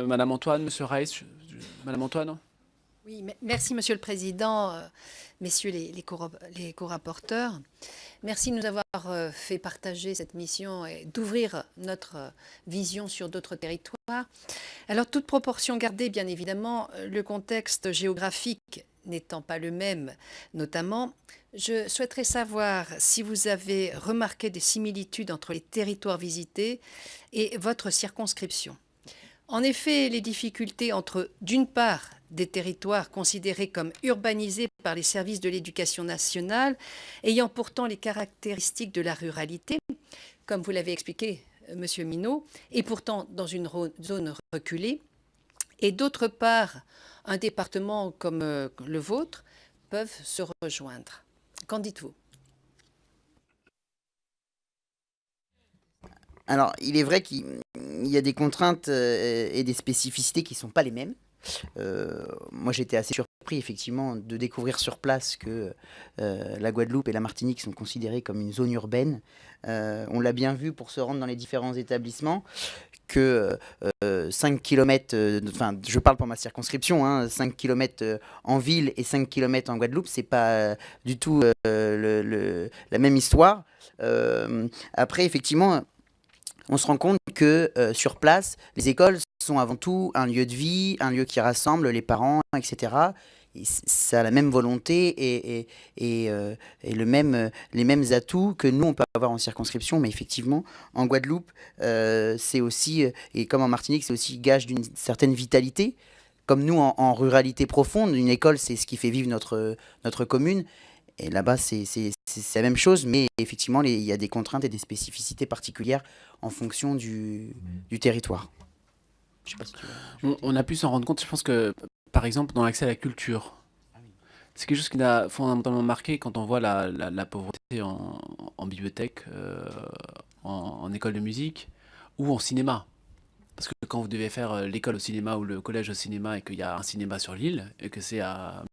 Madame Antoine, Monsieur Reiss, Madame Antoine? Oui, merci Monsieur le Président, messieurs les co-rapporteurs. Merci de nous avoir fait partager cette mission et d'ouvrir notre vision sur d'autres territoires. Alors, toute proportion gardée, bien évidemment, le contexte géographique n'étant pas le même, notamment, je souhaiterais savoir si vous avez remarqué des similitudes entre les territoires visités et votre circonscription. En effet, les difficultés entre, d'une part, des territoires considérés comme urbanisés par les services de l'éducation nationale, ayant pourtant les caractéristiques de la ruralité, comme vous l'avez expliqué, Monsieur Minot, et pourtant dans une zone reculée, et d'autre part, un département comme le vôtre, peuvent se rejoindre. Qu'en dites-vous? Alors, il est vrai qu'il y a des contraintes et des spécificités qui ne sont pas les mêmes. Moi, j'étais assez surpris, effectivement, de découvrir sur place que la Guadeloupe et la Martinique sont considérées comme une zone urbaine. On l'a bien vu pour se rendre dans les différents établissements, que 5 km, enfin, je parle pour ma circonscription, hein, 5 km en ville et 5 km en Guadeloupe, c'est pas du tout la même histoire. Après, effectivement, on se rend compte que sur place, les écoles sont avant tout un lieu de vie, un lieu qui rassemble les parents, etc. Et ça a la même volonté et les mêmes atouts que nous, on peut avoir en circonscription. Mais effectivement, en Guadeloupe, c'est aussi, et comme en Martinique, c'est aussi gage d'une certaine vitalité. Comme nous, en ruralité profonde, une école, c'est ce qui fait vivre notre commune. Et là-bas, c'est la même chose, mais effectivement, il y a des contraintes et des spécificités particulières en fonction du territoire. Je sais pas si tu veux. On a pu s'en rendre compte, je pense que, par exemple, dans l'accès à la culture, c'est quelque chose qui a fondamentalement marqué quand on voit la pauvreté en bibliothèque, en école de musique ou en cinéma. Parce que quand vous devez faire l'école au cinéma ou le collège au cinéma et qu'il y a un cinéma sur l'île et que c'est à